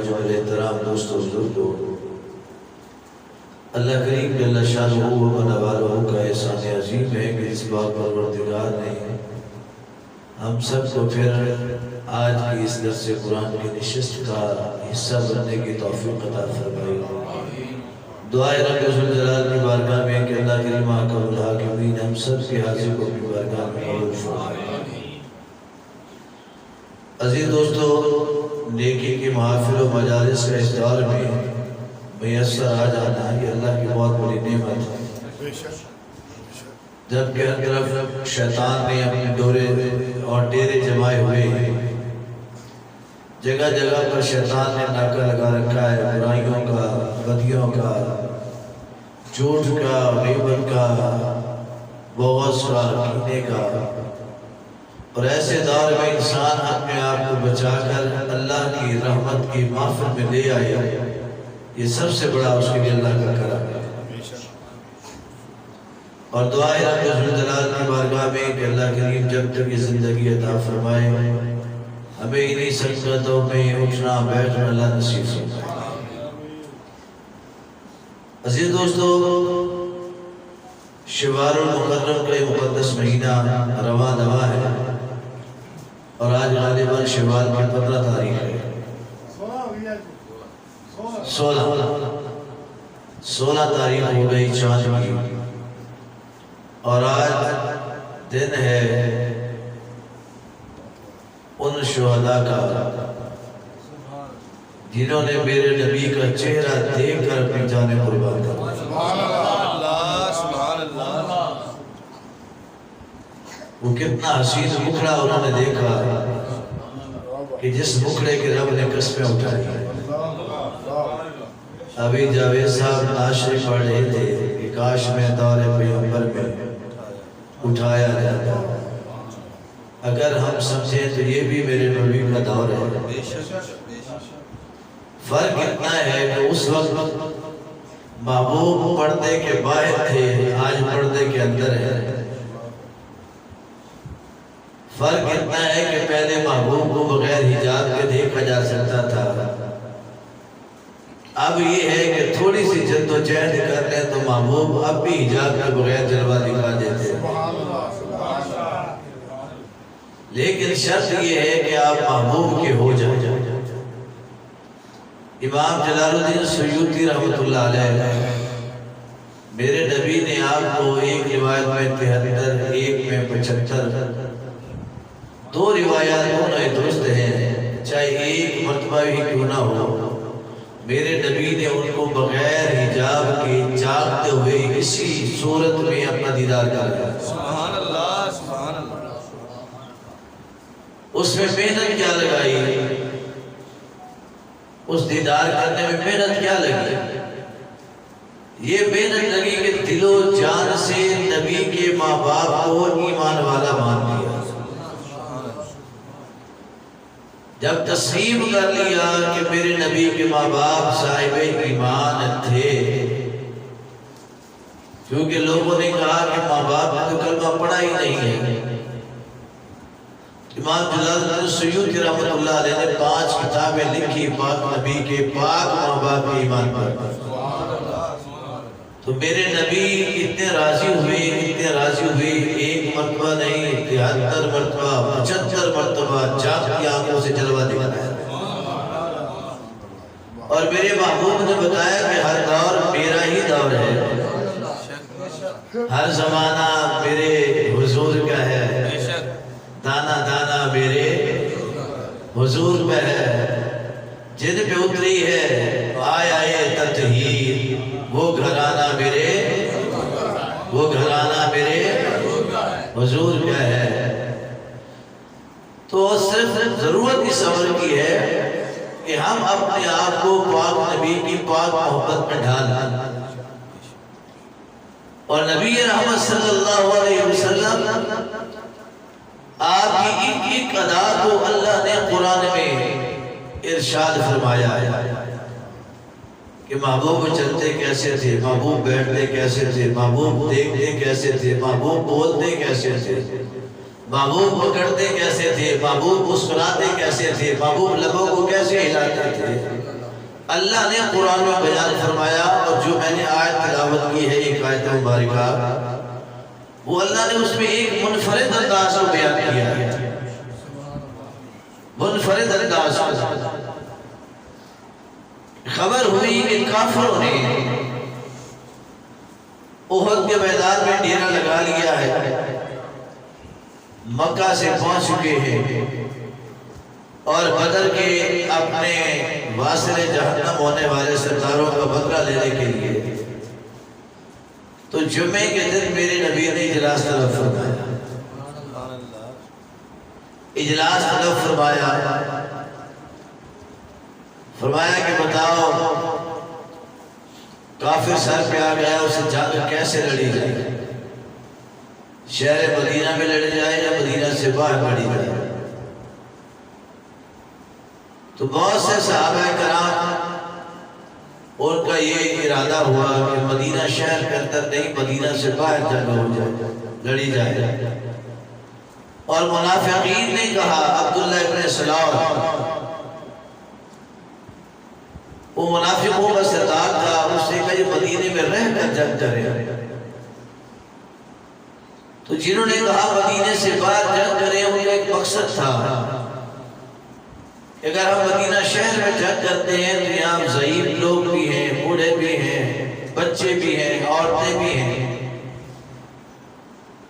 واجب الاحترام دوستو بزرگو، اللہ کریم جل شانہ و نوالہ کا احسان عظیم ہے کہ اس بات پروردگار نے ہم سب کو پھر آج کی اس درس قرآن کی نشست کا حصہ بننے کی توفیق عطا فرمائی۔ دعائے رب ذوالجلال کی بارگاہ میں کہ اللہ کریم حکم الحاکمین ہم سب کے حاضر کو بھی بارگاہ میں قبول فرمائے۔ عزیز دوستو، نیکی کی محافل و مجالس کا اس دور میں میسر آ جانا یہ اللہ کی بہت بڑی نعمت ہے، جبکہ ہر طرف شیطان نے اپنے دورے اور ڈیرے جمائے ہوئے ہیں۔ جگہ جگہ پر شیطان نے ناکہ لگا رکھا ہے برائیوں کا، بدیوں کا، جھوٹ کا، غیبت کا، بغض کا، کینے کا۔ اور ایسے دور میں انسان اپنے آپ کو بچا کر اللہ کی رحمت کی محفل میں لے آئے، یہ سب سے بڑا اس کے لیے اللہ کا کرم ہے۔ اور دعائے رب ذوالجلال کی بارگاہ میں کہ اللہ کریم جب تک یہ زندگی عطا فرمائے ہمیں انہی سجدوں میں اٹھنا بیٹھنا اللہ نصیب فرمائے۔ عزیز دوستو، شوال المکرم کا یہ مقدس مہینہ رواں دواں ہے اور آج غالباً شوال کی 15 تاریخ ہے، 16 تاریخ ہو گئی چاند کی، اور آج دن ہے ان شہداء کا جنہوں نے میرے نبی کا چہرہ دیکھ کر اپنی جانیں قربان کر دی۔ وہ کتنا حسین مکھڑا انہوں نے دیکھا کہ جس مکھڑے کے رب نے قسمیں اٹھائی۔ ابھی جاوید صاحب ناشر پڑھ رہے تھے کہ کاش میں دور پیغمبر میں اٹھایا جاتا، اگر ہم سمجھیں تو یہ بھی میرے نبی کا دور ہے۔ فرق اتنا ہے کہ اس وقت محبوب پردے کے باہر تھے، آج پردے کے اندر ہے۔ فرق اتنا ہے کہ پہلے محبوب کو بغیر حجاب کے دیکھا جا سکتا تھا، اب یہ ہے کہ تھوڑی سی جد و جہد کر لیں تو محبوب اب بھی حجاب کے بغیر جلوہ دکھا دیتے ہیں۔ لیکن شرط یہ ہے کہ آپ محبوب کے ہو جائیں۔ امام جلال الدین سیوطی رحمۃ اللہ علیہ، میرے نبی نے آپ کو ایک روایت میں 73، ایک میں 75، دو روایات دونوں درست ہیں، چاہے ایک مرتبہ ہی کیوں نہ ہو، میرے نبی نے ان کو بغیر حجاب کے جاگتے ہوئے اسی صورت میں اپنا دیدار کیا۔ سبحان اللہ، سبحان اللہ۔ اس میں محنت کیا لگائی، اس دیدار کرنے میں محنت کیا لگی؟ یہ محنت لگی کہ دل و جان سے نبی کے ماں باپ کو ایمان والا مان لیا۔ جب تسلیم کر لیا کہ میرے نبی کے ماں باپ صاحب ایمان تھے، کیونکہ لوگوں نے کہا کہ ماں باپ نے تو کلمہ پڑھا ہی نہیں ہے۔ امام جلال الدین سیوطی رحمۃ اللہ علیہ نے 5 کتابیں لکھی پاک نبی کے پاک ماں باپ کے ایمان پر۔ تو میرے نبی اتنے راضی ہوئے ایک مرتبہ نہیں، 73 مرتبہ، 75 مرتبہ جاگتی آنکھوں سے جلوہ دکھایا۔ اور میرے محبوب نے بتایا کہ ہر دور میرا ہی دور ہے، ہر زمانہ میرے حضور کا ہے، دانا دانا میرے حضور پہ ہے، جن پہ اتری ہے آئے تطہیر، وہ گھرانہ میرے حضور کا ہے۔ تو صرف ضرورت اس عمل کی ہے کہ ہم اپنے آپ کو پاک نبی کی پاک محبت میں ڈھالیں، اور نبی رحمت صلی اللہ علیہ وسلم آپ کی ایک ادا کو اللہ نے قرآن میں ارشاد فرمایا ہے کہ محبوب چلتے کیسے تھے، محبوب بیٹھتے کیسے تھے، محبوب دیکھتے کیسے تھے، محبوب بولتے کیسے تھے، محبوب پکڑتے کیسے تھے، محبوب مسکراتے کیسے تھے، محبوب لبوں کو کیسے ہلاتے تھے۔ اللہ نے قرآن میں بیان فرمایا، اور جو میں نے آیت تلاوت کی ہے ایک آیت مبارکہ، وہ اللہ نے اس میں ایک منفرد انداز کو بیان کیا ہے، منفرد انداز کو۔ خبر ہوئی کہ کافروں نے احد کے میدان میں ڈیرا لگا لیا ہے، مکہ سے پہنچ چکے ہیں، اور بدر کے اپنے واصل جہنم ہونے والے سرداروں کا بدلہ لینے کے لیے تو جمعے کے دن میرے نبی نے اجلاس طلب فرمایا، اجلاس طلب فرمایا کہ بتاؤ کافر سر پہ آ گیا، اسے جنگ کیسے لڑی جائے، شہر مدینہ میں لڑی جائے یا مدینہ سے باہر لڑی جائے؟ تو بہت سے صحابہ کرام ان کا یہ ارادہ ہوا کہ مدینہ شہر کے اندر نہیں، مدینہ سے باہر جنگ ہو جائے، لڑی جائے۔ اور منافقین نے کہا، عبداللہ ابن سلام وہ منافقوں کا سردار تھا، اس نے کہا یہ مدینے میں رہ کر جنگ کرے۔ تو جنہوں نے کہا مدینے سے باہر جنگ کرے، ان کا ایک مقصد تھا، اگر ہم مدینہ شہر میں جنگ کرتے ہیں تو یہاں ضعیف لوگ بھی ہیں، بوڑھے بھی ہیں، بچے بھی ہیں، عورتیں بھی ہیں،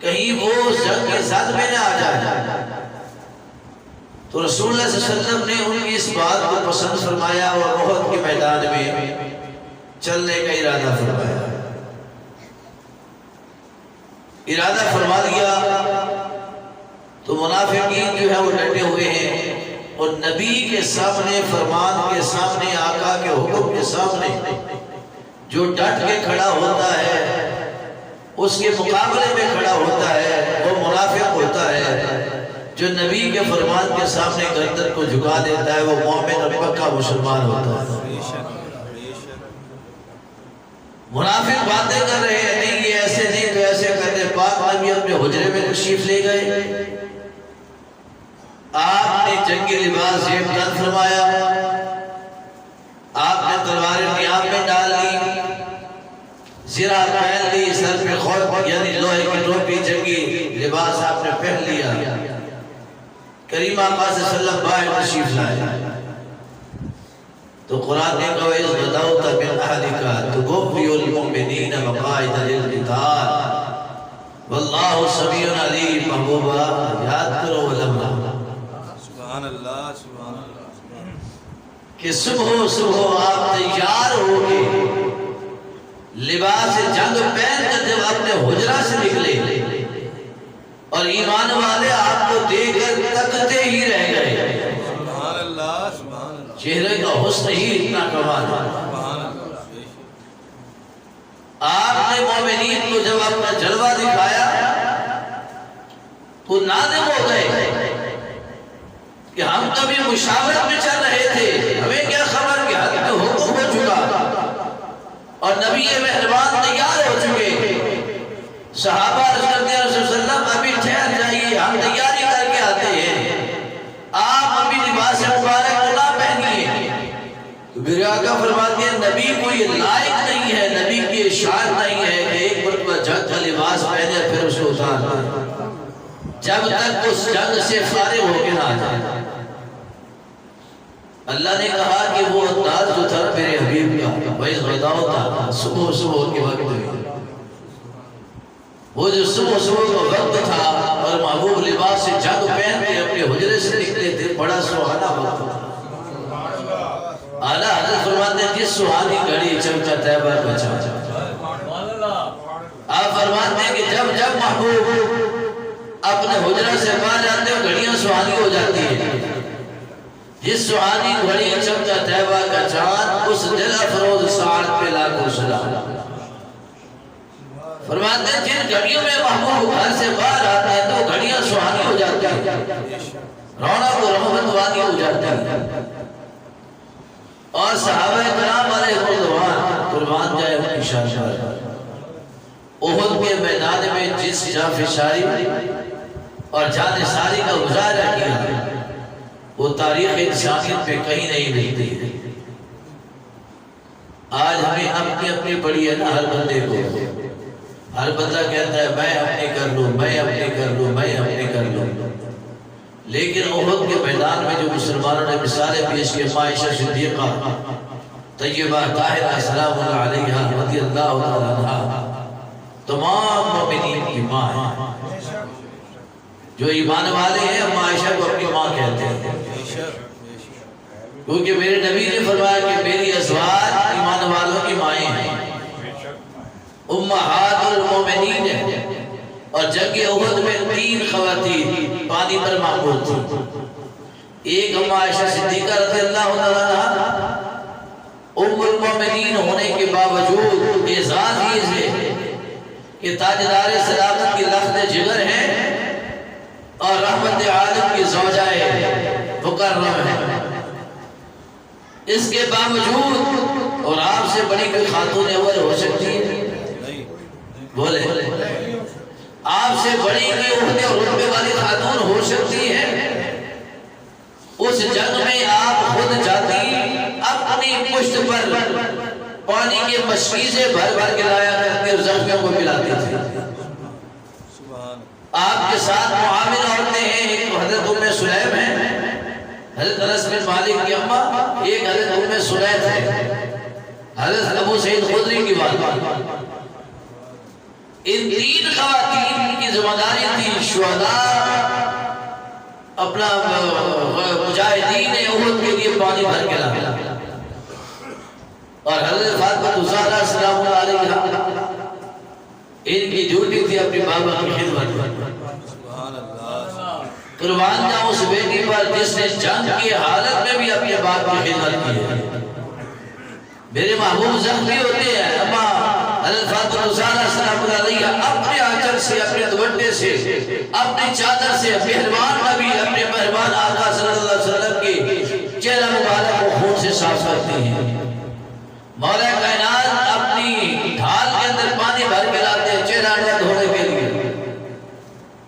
کہیں وہ جنگ کے زد میں نہ آ جائے۔ تو رسول اللہ صلی اللہ علیہ وسلم نے ان کی اس بات کو پسند فرمایا اور احد کے میدان میں چلنے کا ارادہ فرمایا، ارادہ فرما دیا۔ تو منافقین جو ہے وہ ڈٹے ہوئے ہیں، اور نبی کے سامنے، فرمان کے سامنے، آقا کے حکم کے سامنے جو ڈٹ کے کھڑا ہوتا ہے، اس کے مقابلے میں کھڑا ہوتا ہے، وہ منافق ہوتا ہے۔ جو نبی کے فرمان کے سامنے گردن کو جھکا دیتا ہے، وہ مومن اور پکا مسلمان ہوتا ہے۔ منافق باتیں کر رہے ہیں، نہیں یہ ایسے نہیں تو ایسے کرتے۔ پاک نبی اپنے حجرے میں تشریف لے گئے، آپ نے جنگی لباس زیب تن فرمایا، آپ نے تلوار نیام میں ڈال لی، زرہ پہن لی، سر پہ خود یعنی لوہے کی ٹوپی، جنگی لباس آپ نے پہن لیا۔ کریم آقا صلی اللہ علیہ وسلم باہر تشریف لائے، تو قرآن نے کہا اِذْ غَدَوْتَ مِنْ أَهْلِكَ تُبَوِّئُ الْمُؤْمِنِينَ مَقَاعِدَ لِلْقِتَالِ وَاللَّهُ سَمِيعٌ عَلِيمٌ۔ محبوبہ یاد کرو علماء، سبحان اللہ، سبحان اللہ، کہ صبح آپ تیار ہو کے لباس جنگ پہن کر جب اپنے حجرہ سے نکلے، اور ایمان والے آپ کو دیکھ کر تکتے ہی رہ گئے۔ سبحان اللہ، سبحان اللہ، چہرے کا حسن ہی اتنا کمال ہے۔ سبحان اللہ۔ آپ نے مومنین کو جب اپنا جلوہ دکھایا تو نادم ہو گئے کہ ہم کبھی مشاورت میں چل رہے تھے، ہمیں کیا خبر کہ حد میں حکم ہو چکا اور نبی مہربان تیار ہو چکے۔ صحابہ رسول اللہ صلی اللہ علیہ وسلم ابھی ٹھہر جائیے، ہم تیاری کر کے آتے ہیں، آپ ابھی لباس مبارک نہ پہنیے۔ تو میرے آقا فرماتے ہیں نبی کو یہ لائق نہیں ہے، نبی کی شان نہیں ہے کہ ایک مرتبہ جنگ کا لباس پہنے پھر اسے اتار دیں، جب تک اس جنگ سے فارغ ہو کے نہ جائے۔ اللہ نے کہا کہ وہ انداز جو تھا میرے حبیب کا، وَإِذْ غَدَوْتَ، صبح کے وقت میں، وہ جو صبح کا وقت تھا اور محبوب لباس سے جنگ پہن کے اپنے حجرے سے نکلے تھے، بڑا سہانا وقت تھا۔ اعلیٰ حضرت فرماتے ہیں جس سہانی گھڑی چمچا طیبہ کا چمچا۔ آپ فرماتے ہیں کہ جب محبوب اپنے حجرہ سے باہر جاتے ہیں گھڑیاں سہانی ہو جاتی ہیں۔ جس سہانی گھڑی چمچا طیبہ کا چاند، اس دل افروز ساعت پہ لاکھوں سلام۔ فرماتے ہیں جن گھڑیوں میں محبوب گھر سے باہر آتے ہیں تو گھڑیاں سہانی ہو جاتی ہیں، رونق و رحمت والی ہو جاتی ہیں۔ اور صحابہ کرام علیہ الرضوان قربان جائے ان کی شان۔ احد کے میدان میں جس جانفشاری اور جانثاری کا مظاہرہ کیا وہ تاریخ انسانیت میں کہیں نہیں ملتی ہے۔ آج ہمیں اپنی اپنی پڑی ہے نا ہر بندے کو، ہر بندہ کہتا ہے میں اپنی کر لوں، میں اپنی کر لوں، میں اپنی کر لوں، لیکن احد کے میدان میں جو مسلمانوں نے مثالیں پیش کی، عائشہ صدیقہ طیبہ طاہرہ سلام اللہ علیہا رضی اللہ تعالیٰ عنہا تمام مومنین کی ماں ہے۔ جو ایمان والے ہیں ہم عائشہ کو اپنی ماں کہتے ہیں، کیونکہ میرے نبی نے فرمایا کہ میری ازواج ایمان والوں کی مائیں ہیں، امہات المومنین ہیں۔ اور جنگ احد میں 3 خواتین پانی پر معمول تھی، ایک ام عائشہ صدیقہ رضی اللہ عنہا ام المومنین ہونے کے باوجود اعزاز یہ ہے کہ تاجدار صداقت کی لخت جگر ہیں اور رحمت عالم کی زوجہ مکرم ہے، اس کے باوجود اور آپ سے بڑی کوئی خاتون اول ہو سکتی ہے؟ بولے آپ سے بڑی کوئی عہدے اور رتبے والی خاتون ہو سکتی ہے؟ اس جنگ میں آپ خود جاتی اپنی پشت پر پانی کے مشکیزیں بھر بھر کے لایا کرتے اور زخمیوں کو پلاتی تھی۔ آپ کے ساتھ معاون عورتیں ہیں، ایک حضرت ام سلیم ہے، حضرت انس بن مالک کی اماں، ایک حضرت ام سلیت ہے، حضرت ابو سعید خدری کی والدہ۔ ان 3 خواتین کی ذمہ داری تھی شہداء اپنا مجاہدین احد کے لیے پانی بھر کے لانا، اور حضرت فاطمہ الزہرا سلام اللہ علیہا ان کی ڈیوٹی تھی اپنی بابا کی خدمت میں۔ قربان جاؤں اس بیٹی پر جس نے جنگ کی حالت میں بھی اپنے باپ کی خدمت کی ہے۔ میرے محبوب زخمی ہوتے ہیں، اما حضرت فاطمہ الزہرا سلام اللہ علیہا اپنے آنچل سے، اپنے دوپٹے سے، اپنی چادر سے مہربان نبی اپنے مہربان آقا صلی اللہ علیہ وسلم کی چہرہ مبارک کو خون سے صاف کرتی ہیں۔ مولا کائنات اپنی ڈھال کے اندر پانی بھر کے لاتے ہیں چہرہ دھونے کے لیے،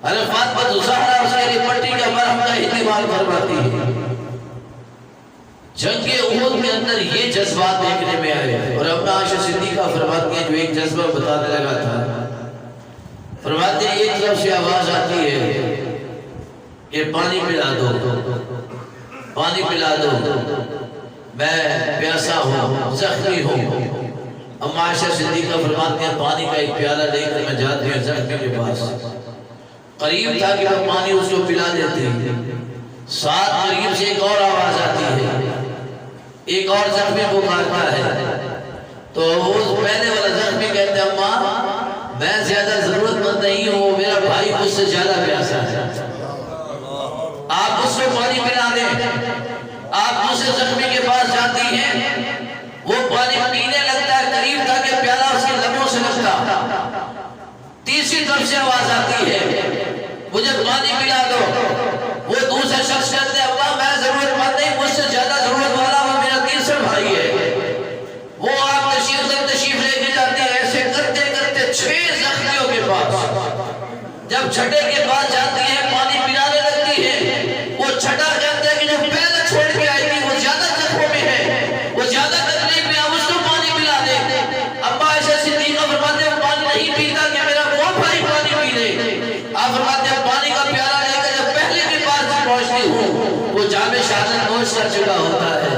حضرت فاطمہ الزہرا اس کے لیے پٹی کا مرہم کا اہتمام فرماتی ہے۔ جنگ احد کے اندر یہ جذبات دیکھنے میں آئے، اور ابن عائشہ صدیقہ فرماتی ہیں جو ایک جذبہ بتانے لگا تھا، فرماتے ہیں ایک طرف سے آواز آتی ہے کہ پانی پلا دو، پانی پلا دو، میں پیاسا ہوں، زخمی ہوں۔ ام عائشہ صدیقہ فرماتی ہیں پانی کا ایک پیالہ لے کر میں جاتی ہوں زخمی کے پاس، قریب تھا کہ میں پانی اس کو پلا دیتی، ساتھ قریب سے ایک اور آواز آتی ہے، ایک اور زخمی پکارتا ہے، تو وہ پہلے والا زخمی کہتے ہیں اماں میں زیادہ ضرورت مند نہیں ہوں، میرا بھائی مجھ سے زیادہ پیاسا ہے، آپ اس کو پانی پلا دیں۔ آپ دوسرے زخمی کے پاس جاتی ہیں، وہ پانی پینے لگتا ہے، قریب تھا کہ پیالہ اس کے لبوں سے لگتا، تیسری طرف سے آواز آتی ہے مجھے پانی پلا دو، وہ دوسرا شخص کہتے ہیں اللہ میں ضرورت مند نہیں، مجھ سے زیادہ ضرورت والا وہ میرا تیسرا بھائی ہے، وہ آپ تشریف لے کے جاتے ہیں۔ ایسے کرتے کرتے 6 زخمیوں کے پاس جب چھٹے کے پاس جاتی ہے پانی پلانے لگتی ہے، وہ چھٹا کہتا ہے کہ جو پہلے چھوڑ کے آئی تھی وہ زیادہ زخموں میں ہے، وہ زیادہ تکلیف میں، آپ اس کو پانی پلا دے۔ ابا عائشہ صدیقہ فرماتے ہیں پانی نہیں پیتا کہ میرا وہ بھائی پانی پی لے۔ آپ فرماتے ہیں پانی کا پیالہ لے کر جب پہلے کے پاس پہنچتی ہوں وہ جام شہادت نوش کر چکا ہوتا ہے،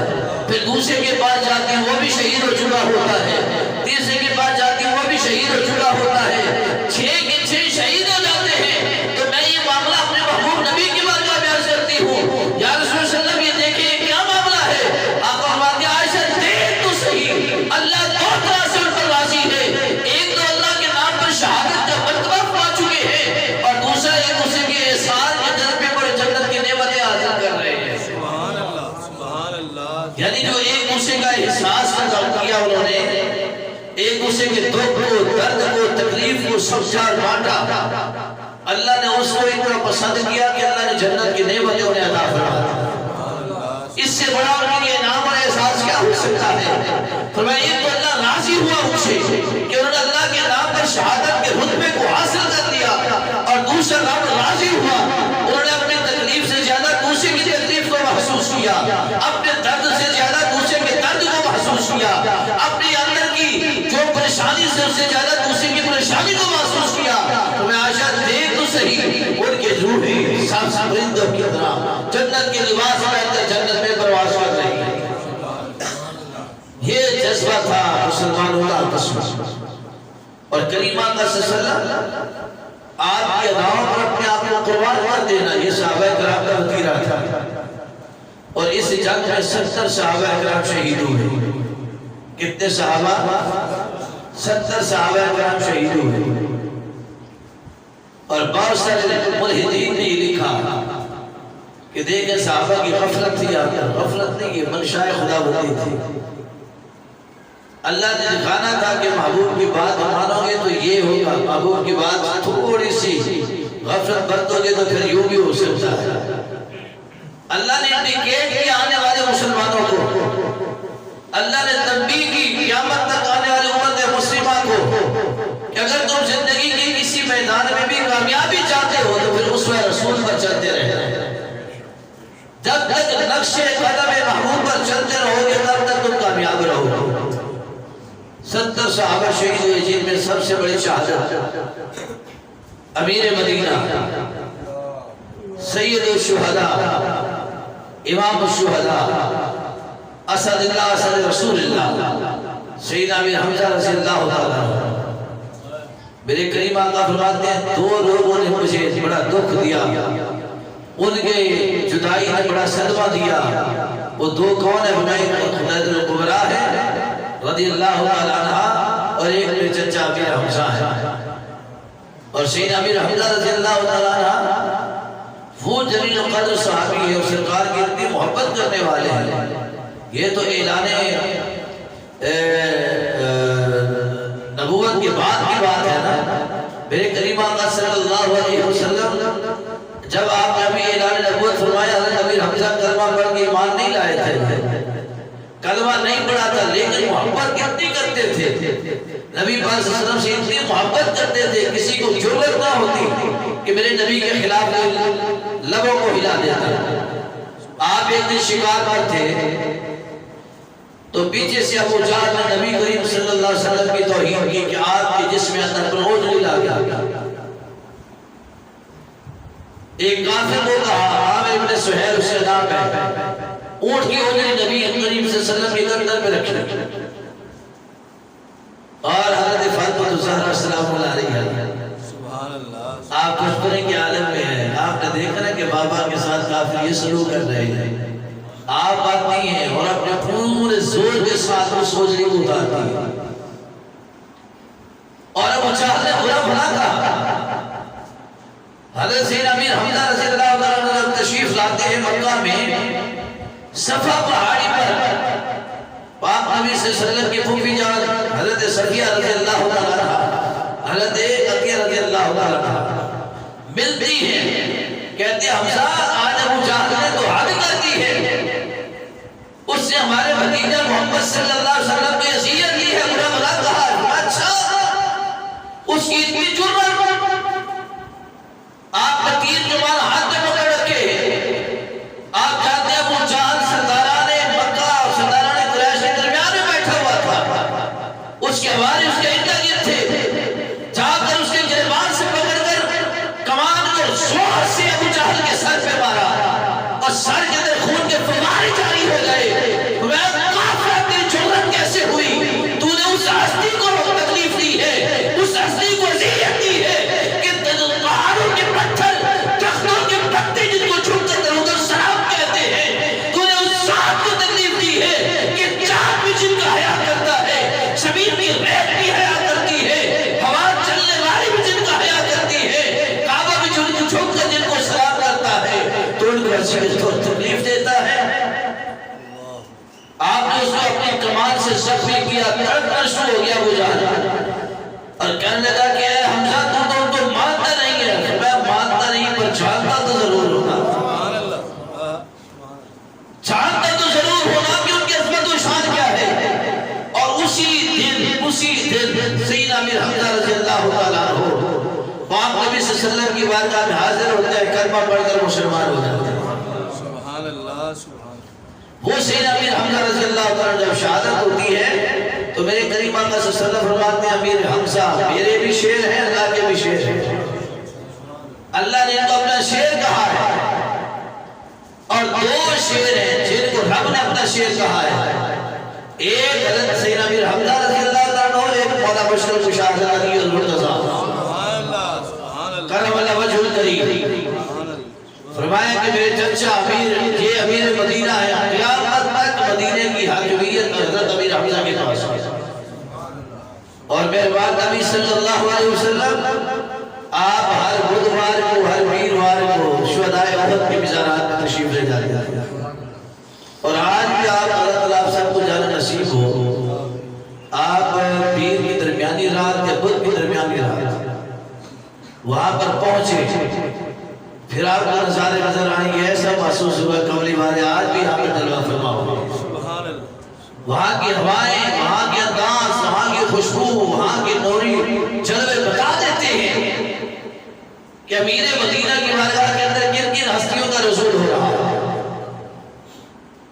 پھر دوسرے کے پاس جاتی ہوں وہ بھی شہید ہو چکا ہوتا ہے، تیسرے کے پاس جاتی ہوں وہ بھی شہید ہو چکا ہوتا ہے، 6 کے 6 شہید ہو جاتے ہیں۔ تو میں یہ معاملہ اپنے محبوب نبی کی بارگاہ میں عرض کرتی ہوں یا رسول اللہ صلی اللہ علیہ وسلم یہ دیکھیں یہ کیا معاملہ ہے۔ آپ فرماتے ہیں عائشہ دیکھ تو صحیح، اللہ 2 طرح سے ان پر راضی ہے، ایک تو اللہ کے نام پر شہادت کا مرتبہ پا چکے ہیں، اور دوسرا ایک دوسرے کے احسان کے جذبے پر جنت کی نعمتیں حاصل کر رہے ہیں۔ سبحان اللہ، سبحان اللہ۔ یعنی جو ایک دوسرے کا احساس کیا انہوں نے، ایک دوسرے کے دکھ کو، درد کو، تکلیف کو سمجھا اور بانٹا، اللہ نے اس کو اتنا پسند کیا کہ اللہ نے جنت کی نعمتیں انہیں عطا فرمائی۔ اس سے بڑا ان کے لیے انعام اور احساس کیا ہو سکتا ہے؟ فرمایا ایک تو اللہ راضی ہوا ان سے کہ انہوں نے اللہ کے نام پر شہادت کے رتبے کو حاصل کر لیا، اور دوسرا رب راضی ہوا انہوں نے اپنی تکلیف سے زیادہ دوسرے کی تکلیف کو محسوس کیا، اپنے درد سے زیادہ دوسرے کے درد کو محسوس کیا، اپنی پریشانی سے اس سے زیادہ دوسرے کی پریشانی کو محسوس کیا تو میں عائشہ دیکھ تو صحیح ان کے روحیں سبز پرندوں کی طرح جنت کے لباس پہن کر جنت میں پرواز کر رہی ہے۔ یہ جذبہ تھا مسلمانوں کا آپس میں، اور کریمہ کا سلسلہ آپ کے اداؤں پر اپنے آپ کو قربان کر دینا یہ صحابہ کرام کا وطیرہ تھا، اور اس جنگ میں 70 صحابہ کرام شہید ہوئے۔ کتنے صحابہ؟ 70 صحابہ کرام شہید ہوئے، اور بہت سارے ملحدین نے یہ لکھا کہ دیکھیں صحابہ کی غفلت تھی، غفلت نہیں، یہ منشاء خدا ہوتی تھی۔ اللہ نے دکھانا تھا کہ محبوب کی بات مانو گے تو یہ ہوگا، محبوب کی بات تھوڑی سی غفلت برتو گے تو پھر یوں بھی ہو سکتا ہے۔ اللہ نے انڈیکیٹ کیا آنے والے مسلمانوں کو، اللہ نے تنبیہ کی قیامت تک آنے والی امت مسلمہ کو کہ اگر تم زندگی کے کسی میدان میں بھی کامیابی چاہتے ہو تو پھر اسوہ رسول پر چلتے رہنا، جب تک نقش قدم محبوب پر چلتے رہو گے تب تک تم کامیاب رہو گے۔ 70 صحابہ شہید ہوئے جن میں سب سے بڑی شہادت امیر مدینہ، سید الشہداء، امام الشہداء، اسد اللہ اسد رسول اللہ سیدنا امیر حمزہ رضی اللہ تعالیٰ۔ میرے کریم آقا فرماتے ہیں 2 لوگوں نے مجھے بڑا دکھ دیا، ان کے جدائی نے بڑا صدمہ دیا، وہ 2 کون ہے؟ خدیجہ الکبریٰ ہے رضی اللہ عنہ، اور ایک میں چچا امیر حمزہ ہے، اور سیدنا امیر حمزہ رضی اللہ عنہ وہ جلیل قدر صحابی ہے اور سرکار کی اتنی محبت کرنے والے ہیں۔ یہ تو اعلان نبوت کے بعد کی بات ہے نا۔ میرے کریم آقا صلی اللہ علیہ وسلم جب آپ نے ابھی اعلان نبوت فرمایا، حضرت امیر حمزہ کلمہ پڑھ کے ایمان نہیں لائے تھے، کلمہ نہیں پڑھا تھا، لیکن محبت کتنی کرتے تھے، نبی پاک صلی اللہ علیہ وسلم سے اتنی محبت کرتے تھے، کسی کو جرأت نہ ہوتی کہ میرے نبی کے خلاف لبوں کو ہلا دیتا۔ آپ ایک دن شکار پر تھے تو پیچھے سے ابو جہل نے نبی کریم صلی اللہ علیہ وسلم کی توہین کی کہ آپ کے جسم اندر بلوچ نہیں لا گیا۔ ایک کافر کو کہا، عامر ابن سہیل اس کا نام ہے، اونٹ کی اوجری نبی کریم صلی اللہ علیہ وسلم کی گردن پہ رکھی، اور حضرت فاطمہ الزہرا سلام اللہ علیہا آپ کشمرے کے عالم میں ہیں، آپ نے دیکھا نا کہ بابا کے ساتھ کافر یہ سلوک کر رہے ہیں، آپ آتی ہیں اور اپنے پورے زور کے ساتھ اس اوجری کو اتارتی ہیں، اور ابو جہل نے برا بھلا کہا۔ حضرت سیدنا امیر حمزہ رضی اللہ عنہ تشریف لاتے ہیں مکہ میں، صفا پہاڑی پر پاک نبی صلی اللہ علیہ وسلم کی پھوپھی جان حضرت صفیہ رضی اللہ عنہ، حضرت عتیہ رضی اللہ عنہ ملتی ہیں، کہتے ہیں حمزہ آج ابو جہل نے تو حد کر دی ہے، اس سے ہمارے بھتیجا محمد صلی اللہ علیہ وسلم کو اذیت کی ہے، برا بھلا کہا۔ اچھا اس کی اتنی جرأت، آپ نے تیر کمان ہاتھ میں پکڑ رکھے ہیں، آپ جانتے ہیں ابو جہل سرداران مکہ اور سرداران قریش کے درمیان میں بیٹھا ہوا تھا، اس کے ہمارے اس کے ارد گرد تھے، جا کر اس کے گریبان سے پکڑ کر کمان کو زور سے ابو جہل کے سر پہ مارا، اور سر کے اندر خون کے فوارے جاری ہو گئے۔ میں کافر تیری جرأت کیسے ہوئی؟ تو نے اس ہستی کو تکلیف دی ہے، اس ہستی کو اذیت دی ہے کہ پہاڑوں کے پتھر، درختوں کے پتے جن کو چھوڑ کر ادھر سراب کہتے ہیں، تو نے اس ساتھ کو تکلیف دی ہے کہ چاند بھی جن کا حیا کرتا ہے، زمین کی ریت بھی حیا کرتی ہے، ہوا چلنے والی بھی جن کا حیا کرتی ہے، کعبہ بھی جن کو چھوڑ کر جن کو سلام کرتا ہے، تو ان کو ایسی کو تکلیف دیتا ہے۔ آپ نے اس کو اپنی کمان سے زخمی کیا، تڑپنا شروع ہو گیا ابو جہل، اور کہنے لگا کہ اے حمزہ تو مانتا نہیں ہے۔ میں مانتا نہیں پر جانتا تو ضرور ہونا، جانتا تو ضرور ہونا کہ ان کی عظمت و شان کیا ہے۔ اور اسی دن سیدنا امیر حمزہ رضی اللہ تعالیٰ عنہ پاک نبی صلی اللہ علیہ وسلم کی بارگاہ میں حاضر ہوتے ہیں، کلمہ پڑھ کر مسلمان ہو جاتے ہیں۔ سبحان اللہ، سبحان اللہ۔ وہ سیدنا امیر حمزہ رضی اللہ تعالیٰ جب شہادت ہوتی ہے تو میرے کریم آقا صلی اللہ علیہ وسلم فرماتے ہیں امیر حمزہ میرے بھی شیر ہیں اللہ کے بھی شیر ہیں. اللہ نے ان کو اپنا شیر کہا ہے اور دو شیر ہیں جن کو رب نے اپنا شیر کہا ہے. ایک حضرت سیدنا امیر حمزہ رضی اللہ عنہ، ایک مولا مشرف کشاد علی المرتضیٰ کرم اللہ وجہ الکریم. فرمایا کہ میرے چچا امیر یہ امیر مدینہ ہے، قیامت تک مدینے کی حاکمیت حضرت امیر حمزہ کے پاس ہے. اور مہربان نبی صلی اللہ علیہ وسلم آپ ہر بدھوار کو ہر ویروار کو شہدائے احد کی مزارات میں تشریف لے جاتے ہیں. اور آج بھی آپ اللہ تعالیٰ آپ سب کو جانا نصیب ہو. آپ پیر کی درمیانی رات یا بدھ کی درمیانی رات وہاں پر پہنچے، پھر آپ کو نظارے نظر آئیں گے، ایسا محسوس ہوا قولی والے آج بھی آپ پر جلوہ فرما ہوا. وہاں کی ہوائیں، وہاں کے انداز، وہاں کی خوشبو، وہاں کے نوری جلوے بتا دیتے ہیں کہ امیر مدینہ کی بارگاہ کے اندر کن کن ہستیوں کا رسول ہو رہا ہے.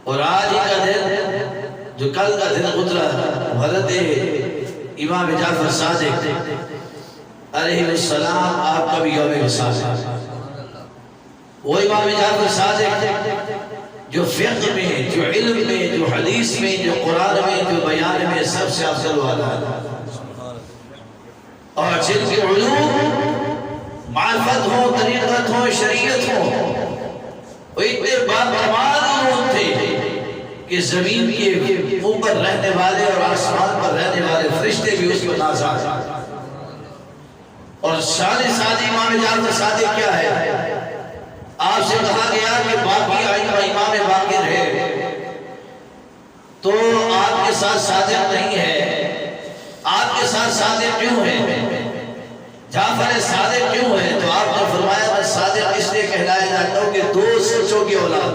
اور آج کا دن جو کل کا دن گزرا حضرت امام جعفر صادق علیہ السلام آپ کا بھی یوم وصال ہے. وہ امام جعفر صادق جو فقہ میں، جو علم میں، جو حدیث میں، جو قرآن میں، جو بیان میں سب سے افضل والا ہے، اور جن کے علوم معرفت ہو، طریقت ہو، شریعت ہو، وہ اتنے بامال علوم تھے کہ زمین کے اوپر رہنے والے اور آسمان پر رہنے والے فرشتے بھی اس کو نازا. اور شان سادی امام جعفر صادق کیا ہے؟ آپ سے کہا گیا کہ باقی آئمہ امام باقر ہے تو آپ کے ساتھ صادق نہیں ہے. آپ کے ساتھ صادق کیوں ہے؟ جعفر صادق کیوں ہے؟ تو آپ نے فرمایا میں صادق اس لیے کہلایا جاتا ہوں کہ دو سچوں کی اولاد،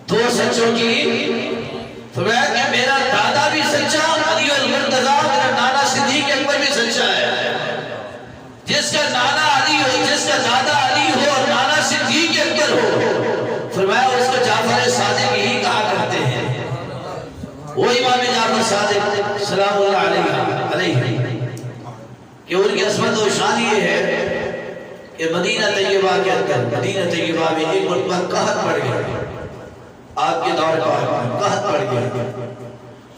دو سچوں کی. فرمایا کہ میرا دادا بھی سچا علی المرتضیٰ، میرا نانا صدیق اکبر بھی سچا ہے. جس کا نانا علی ہو، جس کا دادا علی ہو اور نانا صدیق اکبر ہو، فرمایا اس کو جعفر صادق ہی کہا کرتے ہیں. وہ امام جعفر صادق سلام اللہ علیہ کہ ان کی عظمت و شان یہ ہے کہ مدینہ طیبہ کے اندر، مدینہ طیبہ میں ایک مرتبہ قحط پڑ گیا. آپ کے دور پر قحط پڑ گیا،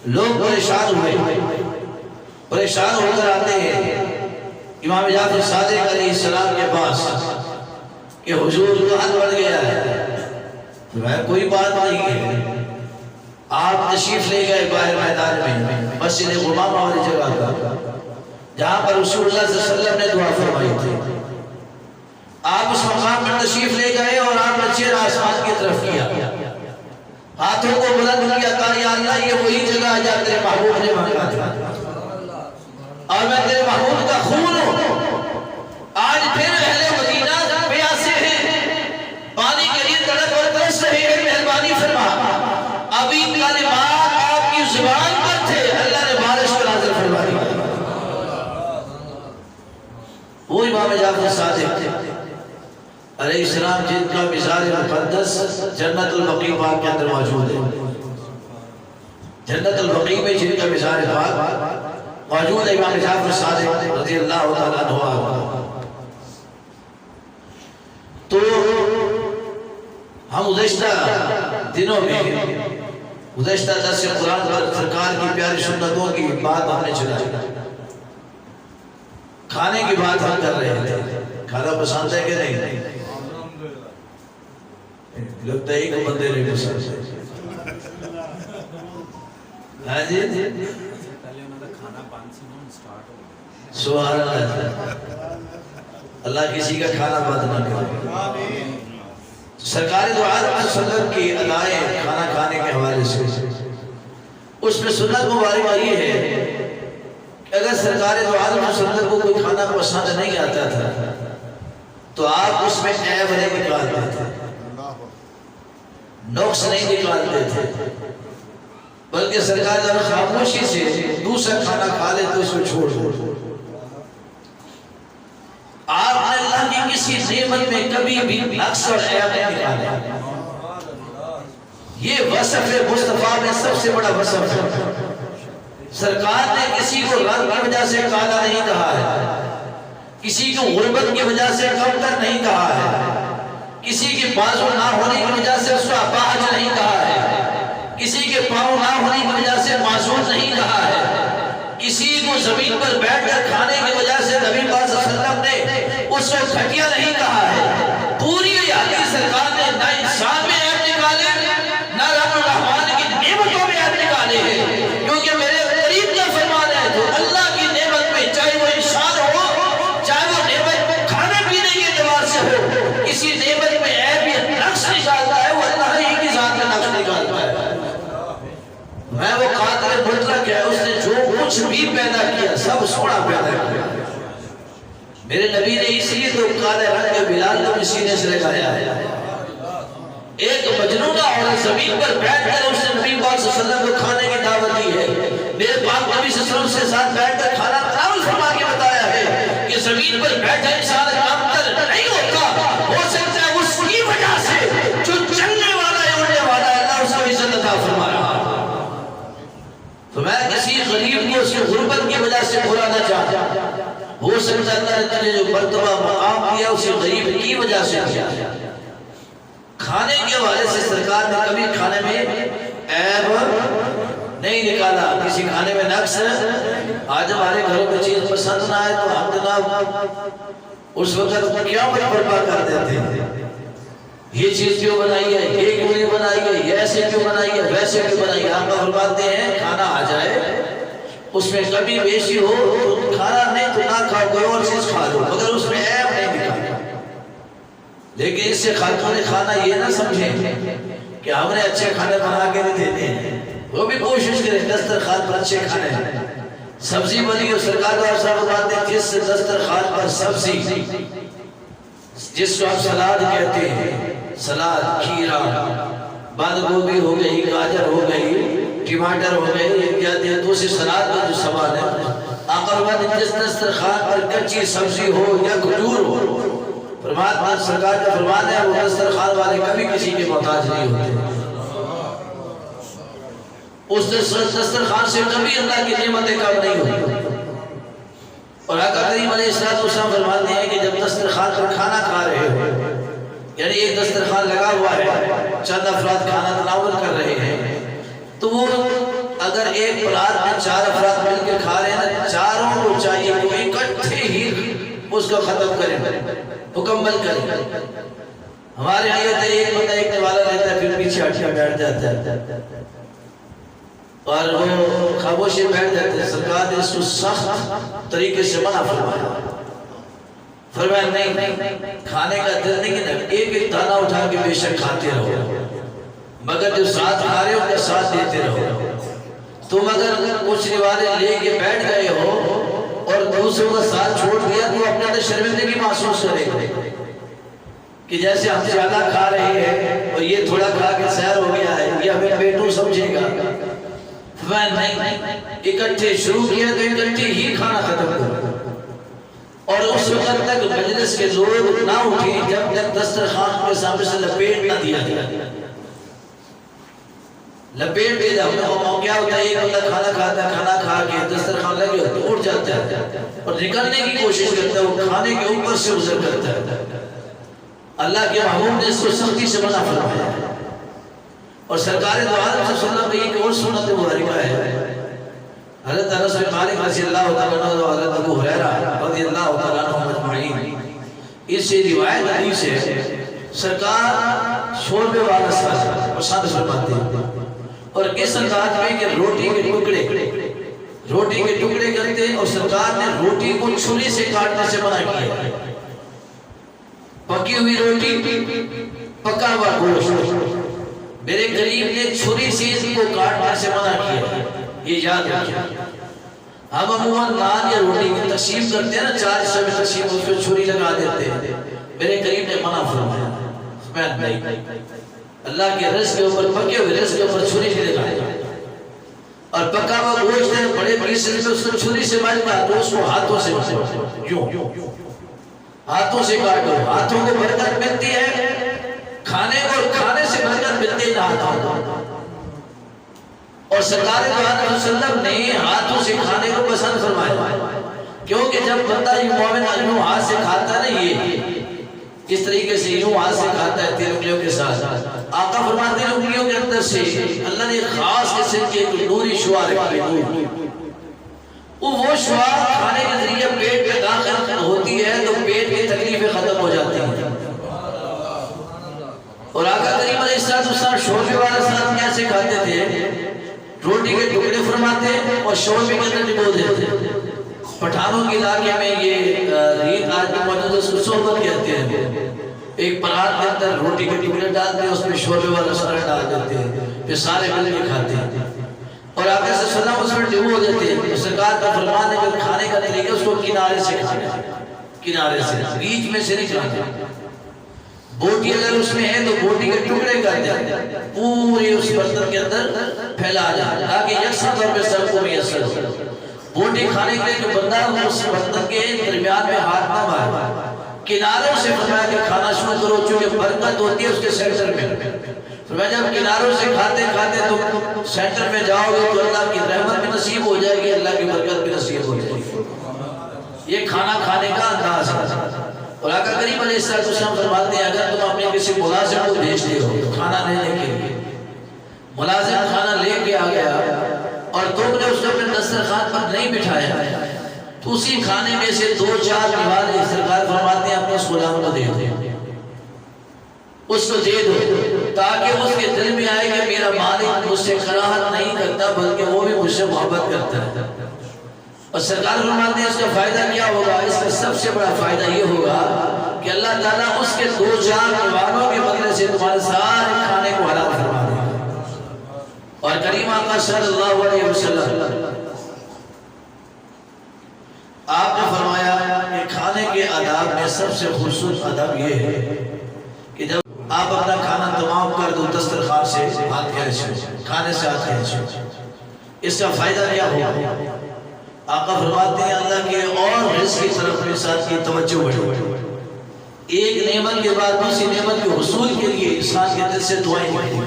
لوگ پریشان ہوئے، پریشان ہو کر آتے ہیں امام جعفر صادق علیہ السلام کے پاس کہ حضور قحط پڑ گیا ہے. کوئی بات نہیں ہے. آپ تشریف لے گئے باہر میدان میں مسجد غمامہ والی جگہ پر جہاں پر رسول اللہ صلی اللہ علیہ وسلم نے دعا فرمائی تھی. آپ اس مقام پر تشریف لے گئے اور آپ نے چہرہ آسمان کی طرف کیا، ہاتھوں کو بلند کیا، کہا یا اللہ یہ وہی جگہ ہے جہاں تیرے محبوب نے مانگا تھا اور میں تیرے محبوب کا خون ہوں. آج پھر اہل مدینہ پیاسے ہیں، پانی کے لیے تڑپ اور ترس رہے ہیں. مہربانی فرما، ابھی کلمات آپ کی زبان پر تھے، اللہ نے بارش کو نازل فرما دیا. وہ امام جعفر صادق علیہ السلام جن کا مزار مقدس جنت البقیع پاک کے اندر موجود ہے. جنت البقیع میں جن کا مزار پاک موجود ہے امام جعفر صادق رضی اللہ تعالیٰ عنہ. تو ہم گزشتہ دنوں میں گزشتہ درس قرآن پر سرکار کی پیاری سنتوں کی بات ہم نے چلائی. کھانے کی بات ہم کر رہے تھے. کھانا پسند ہے کہ نہیں؟ لگتا ہے کہ بندے نہیں پسند ہے. ہاں جی سبحان اللہ. اللہ کسی کا کھانا بند نہ کرے. سرکار دو عالم صلی اللہ علیہ وسلم کی ادائیں کھانا کھانے کے حوالے سے اس میں سنت مبارکہ یہ ہے کہ اگر سرکار دو عالم صلی اللہ علیہ وسلم کو کوئی کھانا پسند نہیں آتا تھا تو آپ اس میں عیب نہیں نکالتے تھے، نقص نہیں نکالتے تھے، بلکہ سرکار دو خاموشی سے دوسرا کھانا کھا لے تو اس کو چھوڑ دو. آپ نے اللہ کی کسی نعمت میں کبھی بھی نقص اور عیب نہیں نکالے. یہ وصف مصطفیٰ میں سب سے بڑا وصف ہے۔ سرکار نے کسی کو رنگ کی وجہ سے کالا نہیں کہا ہے، کسی کو غربت کی وجہ سے کمتر نہیں کہا ہے، کسی کے بازو نہ ہونے کی وجہ سے اس کو اپاہج نہیں کہا ہے، کسی کے پاؤں نہ ہونے کی وجہ سے معذور نہیں کہا ہے، کسی کو زمین پر بیٹھ کر کھانے کی وجہ سے نبی پاک صلی اللہ علیہ وسلم نے اس کو گھٹیا نہیں کہا ہے۔ پوری حدیث سرکار نے نہ انسان میں عیب نکالے نہ رب الرحمن کی نعمتوں میں عیب نکالے ہیں، کیونکہ میرے قریب کا فرمان ہے تو اللہ کی نعمت میں چاہے وہ انسان ہو، چاہے وہ نعمت کھانے پینے کے اعتبار سے ہو، کسی نعمت میں عیب یا نقص نکالتا ہے وہ اللہ ہی کی ذات میں نقص نکالتا ہے۔ میں وہ قادر مطلق ہے، اس نے جو کچھ بھی پیدا کیا سب سونا پیدا کیا۔ میرے نبی نے اس لیے تو کالے رنگ کے بلال کو سینے سے لگایا ہے۔ ایک مجنونہ عورت زمین پر بیٹھ کر اس نے نبی پاک صلی اللہ علیہ وسلم کو کھانے کی دعوت دی ہے۔ میرے پاک نبی صلی اللہ علیہ وسلم سے ساتھ بیٹھ کر کھانا تناول فرما کے بتایا ہے کہ زمین پر بیٹھا انسان کمتر نہیں ہوتا، ہو سکتا ہے اس کی وجہ سے جو چلنے والا ہے اڑنے والا ہے اللہ اس کو عزت عطا فرما رہا ہے۔ تو میں کسی غریب کو اس کی غربت کی وجہ سے برا نہ چاہتا، ہو سکتا ہے اللہ نے تجھے جو مرتبہ مقام دیا اسی غریب کی وجہ سے کیا۔ کھانے کے حوالے سے سرکار نے کبھی کھانے میں عیب نہیں نکالا، کسی کھانے میں نقص۔ آج ہمارے گھروں میں چیز پسند نہ آئے تو ہم جناب اس وقت کیا برپا کر دیتے ہیں، یہ چیز کیوں بنائی ہے، یہ کیوں نہیں بنائی ہے، یہ ایسے کیوں بنائی ہے، ویسے کیوں بنائی ہے۔ ہم فرماتے ہیں کھانا آ جائے اس میں کبھی بیشی ہو تو کھانا نہیں تو نہ کھاؤ، کوئی اور چیز کھا لو، مگر اس میں عیب نہیں دکھانا۔ لیکن اس سے خاتون کھانا یہ نہ سمجھیں کہ ہم نے اچھے کھانے بنا کے نہیں دیتے ہیں، وہ بھی کوشش کریں دسترخوان پر اچھے کھانے ہیں۔ سبزی بنی اور سرکار کا صاحب باتیں جس دسترخوان پر سبزی جس کو ہم سلاد کہتے ہیں، سلاد کھیرا بند گوبھی ہو گئی، گاجر ہو گئی، ٹماٹر ہو گئے، یہ کہتے ہیں دوسری سلاد کا جو سوال ہے آخر جس دسترخوان پر کچی سبزی ہو یا کھجور ہو، فرمان سرکار کا فرمان ہے وہ دسترخوان والے کبھی کسی کے محتاج نہیں ہوتے، اس دسترخوان سے کبھی اللہ کی نعمتیں کم نہیں ہوتی۔ اور آقا کریم علیہ السلام فرماتے ہیں کہ جب دسترخوان پر کھانا کھا رہے ہو، یعنی ایک دسترخوان لگا ہوا ہے، چند افراد کھانا تناول کر رہے ہیں، تو وہ اگر ایک پلات میں 4 افراد مل کے کھا رہے ہیں، چاروں کو چاہیے کہ اکٹھے ہی اس کو ختم کریں، مکمل کریں۔ ہمارے یہاں ہوتا ہے ایک بندہ ایک نوالا رہتا ہے پھر پیچھے ہٹ کے بیٹھ جاتا ہے اور وہ خاموشی بیٹھ جاتے ہیں۔ سرکار نے اس کو سخت طریقے سے منع فرمایا، فرمایا نہیں کھانے کا دل نہیں کہ ایک ایک دانہ اٹھا کے بے شک کھاتے رہو، مگر جو ساتھ کھا رہے ہو ان کا ساتھ دیتے رہو۔ تم اگر کچھ نوالے لے کے بیٹھ گئے ہو اور دوسروں کا ساتھ چھوڑ دیا تو اپنے اندر شرمندگی محسوس کرے گا کہ جیسے ہم زیادہ کھا رہے ہیں اور یہ تھوڑا کھا کے سیر ہو گیا ہے، یہ ہمیں پیٹوں سمجھے گا۔ نہیں اکٹھے شروع کیا تو اکٹھے ہی کھانا ختم کرو، اور اس وقت تک مجلس کے لوگ نہ اٹھیں جب تک دسترخوان کے سامنے سے لپیٹ نہ دیا جائے۔ لپیٹ دے جاؤ، کیا ہوتا ہے ایک بندہ کھانا کھاتا ہے، کھانا کھا کے دسترخوان لگے ہوتے اٹھ جاتا ہے اور نکلنے کی کوشش کرتا ہے، وہ کھانے کے اوپر سے گزر کرتا ہے۔ اللہ کے محبوب نے اس کو سختی سے منع فرمایا، اور سرکار دو عالم صلی اللہ علیہ وسلم کی اور سنت مبارکہ ہے۔ حضرت انس بن مالک رضی اللہ تعالیٰ عنہ اور حضرت ابو ہریرہ رضی اللہ تعالیٰ عنہ مجمعین، اس سے روایت حدیث ہے سرکار شوربے والا ساتھ پسند فرماتے ہیں، اور اس انداز میں کہ روٹی کے ٹکڑے کرتے ہیں، اور سرکار نے روٹی کو چھری سے کاٹنے سے منع کیا ہے۔ پکی ہوئی روٹی، پکا ہوا گوشت، میرے قریب نے چھری سے اس کو کاٹنے سے منع کیا ہے، یہ یاد رکھیں۔ ہم عموماً نان یا روٹی کی تقسیم کرتے ہیں نا، 4 حصوں میں تقسیم، اس پہ چھری لگا دیتے ہیں، میرے قریب نے منع فرمایا میں نہیں، اللہ کے رزق کے اوپر پکے ہوئے رزق کے اوپر چھری نہیں لگائے، اور پکا ہوا گوشت ہے بڑے پیسز میں اس کو چھری سے مارنا تو اس کو ہاتھوں سے یوں ہاتھوں سے کاٹو، ہاتھوں کو برکت ملتی ہے، کھانے کو کھانے سے برکت ملتی ہے ہاتھوں، اور سرکار دو عالم وسلم نے ہاتھوں سے کھانے کو پسند فرمایا، کیونکہ جب بندہ یہ مومن یوں ہاتھ سے کھاتا ہے نا، یہ اس طریقے سے یوں ہاتھ سے کھاتا ہے تین انگلیوں کے ساتھ، آقا فرماتے ہیں انگلیوں کے اندر سے اللہ نے خاص قسم کی ایک نوری شعاع رکھی ہے، وہ شعاع کھانے کے ذریعے پیٹ میں داخل ہوتی ہے تو پیٹ کی تکلیفیں ختم ہو جاتی ہیں۔ اور آقا کریم علیہ السلام شوربے والا سلام کیسے کھاتے تھے؟ روٹی کے ٹکڑے فرماتے اور شوربے کے اندر ڈبو دیتے۔ پٹھانوں کے علاقے میں یہ ریت آج بھی موجود ہے، اس کو صحبت کہتے ہیں، ایک پرات کے اندر روٹی کے ٹکڑے ڈالتے ہیں، اس میں شوربے والا سلام ڈال دیتے ہیں، پھر سارے مل کے کھاتے ہیں، اور آقا صلی اللہ علیہ وسلم اس میں ڈبو دیتے ہیں۔ سرکار کا فرمان ہے کہ کھانے کا طریقہ اس کو کنارے سے کھانا، کنارے سے، بیچ میں سے نہیں کھانا۔ بوٹی اگر اس میں ہے تو بوٹی کے ٹکڑے کر دیں، پوری اس برتن کے اندر پھیلا جائے تاکہ یکساں طور پہ سب کو میسر ہو۔ بوٹی کھانے کے لیے جو بندہ اس برتن کے درمیان میں ہاتھ نہ مارے، کناروں سے فرمایا کہ کھانا شروع کرو، چونکہ برکت ہوتی ہے اس کے سینٹر میں۔ فرمایا جب کناروں سے کھاتے کھاتے تو سینٹر میں جاؤ گے تو اللہ کی رحمت بھی نصیب ہو جائے گی، اللہ کی برکت بھی نصیب ہو جائے گی۔ یہ کھانا کھانے کا انداز ہے۔ اور آقا کریم علیہ السلام فرماتے ہیں اگر تم اپنے کسی ملازم کو بھیجتے ہو کھانا لینے کے لیے، ملازم کھانا لے کے آ گیا اور تم نے اس کو اپنے دسترخوان پر نہیں بٹھایا تو اسی کھانے میں سے دو چار نوالے سرکار فرماتے ہیں اپنے اس غلام کو دے دو، اس کو دے دو تاکہ اس کے دل میں آئے کہ میرا مالک مجھ سے کراہت نہیں کرتا بلکہ وہ بھی مجھ سے محبت کرتا ہے۔ اور سرکار فرماتے ہیں اس کا فائدہ کیا ہوگا؟ اس کا سب سے بڑا فائدہ یہ ہوگا کہ اللہ تعالیٰ اس کے دو چار نوالوں کے بدلے سے تمہارے سارے کھانے کو حلال فرما دے گا۔ اور کریم آقا صلی اللہ علیہ وسلم آپ نے فرمایا کہ کھانے کے آداب میں سب سے خوبصورت آداب یہ ہے کہ جب آپ اپنا کھانا تمام کر دو دسترخوان سے ہاتھ کھینچو، کھانے سے ہاتھ کھینچو، اس کا فائدہ کیا ہوگا؟ آقا فرماتے ہیں اللہ کے اور رزق کی طرف انسان کی توجہ بڑھے، ایک نعمت کے بعد دوسری نعمت کے حصول کے لیے انسان کے دل سے دعائیں مانگیں،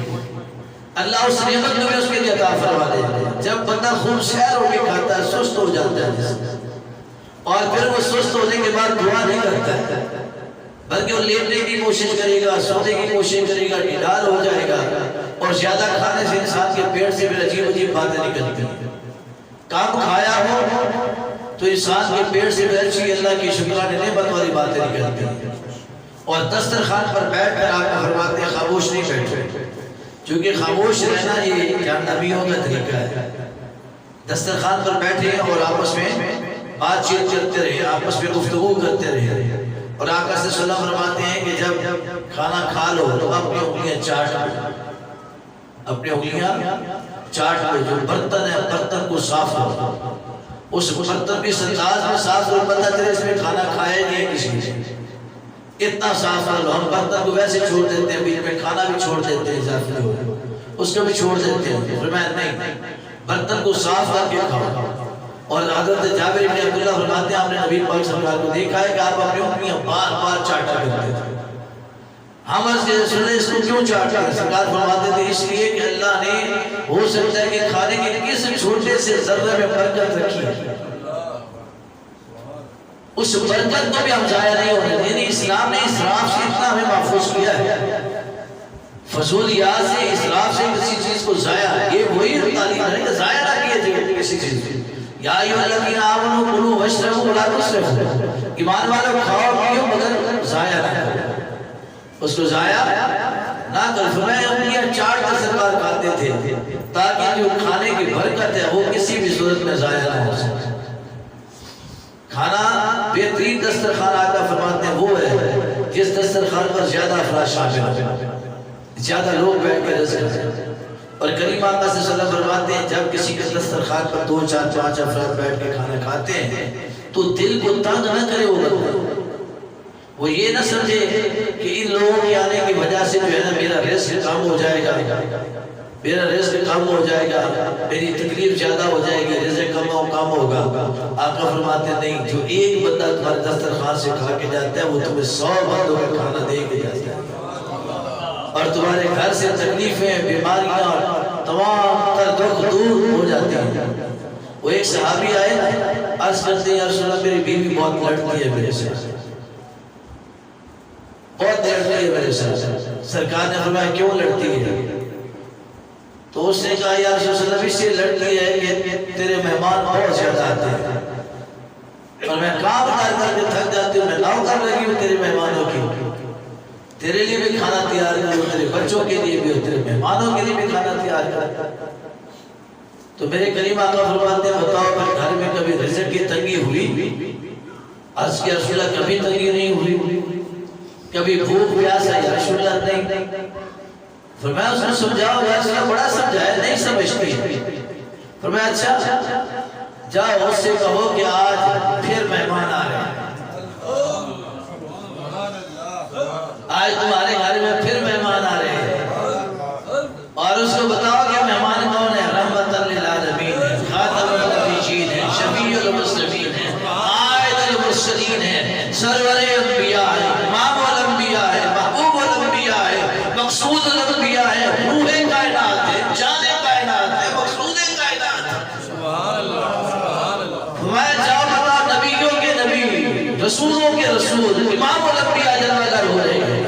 اللہ اس نعمت کو بھی اس کے لیے عطا فرما دے۔ جب بندہ خوب سیر ہو کے کھاتا ہے سست ہو جاتا ہے اور پھر وہ سست ہونے کے بعد دعا نہیں کرتا ہے بلکہ وہ لیٹنے کی کوشش کرے گا، سونے کی کوشش کرے گا، ڈھال ہو جائے گا، اور زیادہ کھانے سے انسان کے پیٹ سے پھر عجیب عجیب باتیں نکلتی ہیں۔ کام کھایا ہو تو انسان کے پیٹ سے بھی اللہ کی شکرانے نعمت والی باتیں نکلتی ہیں، اور دسترخوان پر بیٹھ کر آپ فرماتے ہیں خاموش نہیں بیٹھے، چونکہ خاموش رہنا یہ جہنمیوں کا طریقہ ہے۔ دسترخوان پر بیٹھے اور آپس میں بات چیت کرتے رہے، آپس میں گفتگو کرتے رہے، اور آقا صلی اللہ علیہ وسلم فرماتے ہیں کہ جب کھانا کھا لو تو اپنی انگلیاں چاٹ لو، اپنی انگلیاں چاٹ لو، جو برتن ہے برتن کو صاف کرو، اس برتن کی انداز میں صاف کرو، پتہ چلے اس میں کھانا کھایا نہیں ہے کسی نے، اتنا صاف کر لو۔ ہم برتن کو ویسے چھوڑ دیتے ہیں، بیچ میں کھانا بھی چھوڑ دیتے ہیں، اضافی ہو اس کو بھی چھوڑ دیتے ہیں، فرمایا نہیں، برتن کو صاف کر کے کھاؤ۔ اور حضرت جابر بن عبداللہ فرماتے ہیں آپ نے نبی پاک صلی اللہ علیہ وسلم کو دیکھا ہے کہ آپ اپنی انگلیاں بار بار چاٹا کرتے تھے۔ ہم اس کے رسول نے اس کو کیوں چاٹا؟ سرکار فرماتے تھے اس لیے کہ اللہ نے ہو سکتا ہے کہ کھانے کے کس چھوٹے سے ذرے میں برکت رکھی ہے، اس برکت کو بھی ہم ضائع نہیں ہونے دیں۔ یعنی اسلام نے اسراف سے اتنا ہمیں محفوظ کیا ہے، فضولیات سے اسراف سے کسی چیز کو ضائع، یہ وہی تعلیم ہے کہ ضائع نہ کیے تھے کسی چیز کو۔ یا ایھا الذین آمنوا کلوا واشربوا ولا تسرفوا، ایمان والو کھاؤ پیو مگر ضائع نہ کرو، اس کو ضائع نہ کرو۔ فرمایا انگلیاں چاٹ کر سرکار کھاتے تھے تاکہ جو کھانے کی برکت ہے وہ کسی بھی صورت میں ضائع نہ ہو سکے۔ کھانا بہترین دسترخوان آقا فرماتے ہیں وہ ہے جس دسترخوان پر زیادہ افراد شامل ہو، زیادہ لوگ بیٹھ کے رزق کرتے۔ اور کریم آقا صلی اللہ علیہ وسلم فرماتے ہیں جب کسی کے دسترخوان پر 2 4 5 افراد بیٹھ کے کھانا کھاتے ہیں تو دل کو تنگ نہ کرے وہ یہ نہ سمجھے کہ ان لوگوں کے آنے کی وجہ سے جو ہے نا میرا رزق کم ہو جائے گا، میرا رزق کم ہو جائے گا، میری تکلیف زیادہ ہو جائے گی، رزق کم ہوگا۔ آقا فرماتے ہیں نہیں، جو ایک بندہ تمہارے دسترخوان سے کھا کے جاتا ہے وہ تمہیں 100 بندوں کا کھانا دے کے جاتا ہے۔ اور تمہارے گھر سے تکلیفیں بیماریاں اور تمام تر دکھ دور ہو جاتے ہیں۔ وہ ایک صحابی آئے نا، عرض کرتے ہیں یا رسول اللہ میری بیوی بہت لڑتی ہے میرے سے، بہت لڑتی ہے میرے سے۔ سرکار نے فرمایا کیوں لڑتی ہے؟ تو اس نے کہا یا رسول اللہ اس سے لڑتی ہے کہ تیرے مہمان بہت زیادہ آتے ہیں اور میں کام کر کے تھک جاتی ہوں، میں نوکر لگی ہوں تیرے مہمانوں کی، تیرے لیے بھی کھانا تیار کروں، تیرے بچوں کے لیے بھی، تیرے مہمانوں کے لیے بھی کھانا تیار کروں۔ تو میرے کریم آقا فرماتے ہیں بتاؤ کہ گھر میں کبھی رزق کی تنگی ہوئی؟ عرض کیا رسول اللہ کبھی تنگی نہیں ہوئی، کبھی بھوک پیاس ہے یا رسول اللہ نہیں؟ فرمایا اس نے سمجھاؤ یا رسول اللہ بڑا سمجھایا نہیں سمجھتی۔ فرمایا اچھا جاؤ اس سے کہو کہ آج پھر مہمان آ رہے ہیں، آج تمہارے گھر میں پھر مہمان آ رہے ہیں، اور اس کو بتاؤ کہ مہمان کون ہے؟ رحمت للعالمین ہے، خاتم النبیین ہے، شفیع المسلمین ہے، عائد المرسلین ہے، سرور انبیاء ہے، امام الانبیاء ہے، محبوب الانبیاء ہے، مقصود الانبیاء ہے، روح کائنات ہے، جان کائنات ہے، مقصود کائنات ہے۔ سبحان اللہ سبحان اللہ۔ میں جاؤ بتا نبیوں کے نبی، رسولوں کے رسول، امام الانبیاء جلوہ گر ہو رہے ہیں،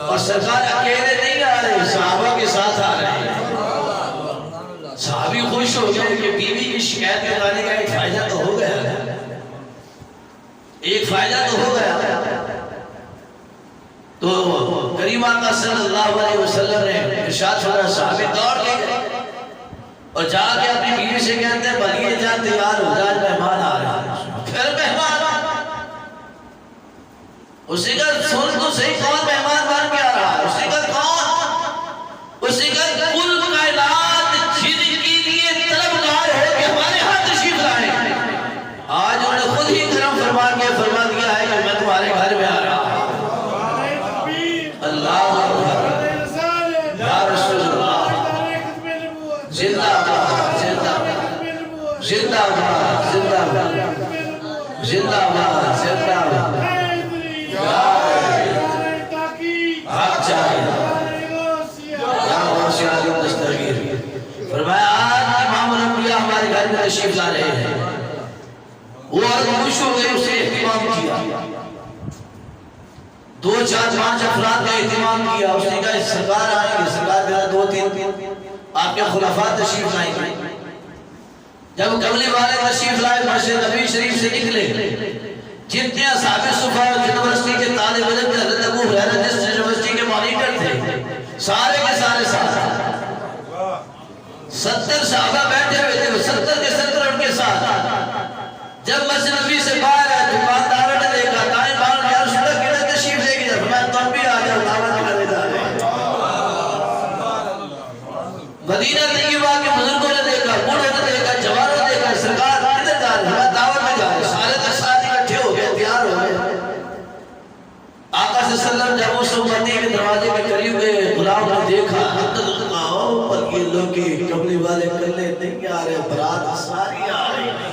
اور سرکار اکیلے نہیں آ رہے، صحابہ کے ساتھ آ رہے ہیں۔ صحابی خوش ہو گئے کہ بیوی کی شکایت کرنے کا ایک فائدہ تو ہو گیا، ایک فائدہ تو ہو گیا۔ تو کریم آقا صلی اللہ علیہ وسلم نے ارشاد فرمایا، صحابی دوڑ کے گئے اور جا کے اپنی بیوی سے کہتے ہیں بھائی جا تیار ہو جا، مہمان آ رہا ہے۔ پھر مہمان اسی کا سن تو صحیح کون مہمان بن کے آ رہا ہے؟ اسی کا کون؟ اسی کا کل کائنات جن کے لیے طلبگار ہو کہ ہمارے ہاں تشریف لائیں، آج انہوں نے خود ہی کرم فرما دیا ہے کہ میں تمہارے گھر میں آ رہا ہوں۔ اللہ اکبر، یا رسول اللہ، زندہ باد زندہ باد زندہ باد زندہ باد زندہ باد زندہ باد۔ فرمایا آج امام الانبیاء ہمارے گھر میں تشریف لا رہے ہیں۔ وہ عرض خوش ہو گئی، اسے اہتمام کیا، 2 4 5 افراد کا اہتمام کیا۔ اس نے کہا سرکار آئیں گے، سرکار میرا 2 3 آپ کے خلفاء تشریف لائیں گے۔ جب قبلی والے تشریف لائے مسجد نبی شریف سے نکلے، جتنے اصحاب صفا یونیورسٹی کے طالب علم تھے، حضرت ابو ہریرہ جس یونیورسٹی کے مانیٹر تھے، سارے کے سارے ساتھ 70 صحابہ بیٹھے ہوئے تھے، 70 کے 70 ان کے ساتھ۔ جب مسجد نبی سے باہر آئے دکانداروں نے دیکھا، دائیں بائیں یا رسول اللہ کدھر تشریف لے کے جا، فرمایا تم بھی آ جاؤ، دعوت کرنے جا رہے ہیں۔ مدینہ طیبہ کے بزرگوں نے دیکھا، بوڑھوں نے دیکھا، جوانوں نے دیکھا، سرکار کدھر جا رہے ہیں؟ دعوت میں جا رہے ہیں۔ سارے کے ساتھ اکٹھے ہو گئے، تیار ہو گئے۔ آقا صلی اللہ علیہ وسلم جب اس امتی کے دروازے کے قریب گئے، غلام نے دیکھا پر یہ لوگ قبلی والے کلے نہیں آ رہے، برات ساری آ رہی ہیں۔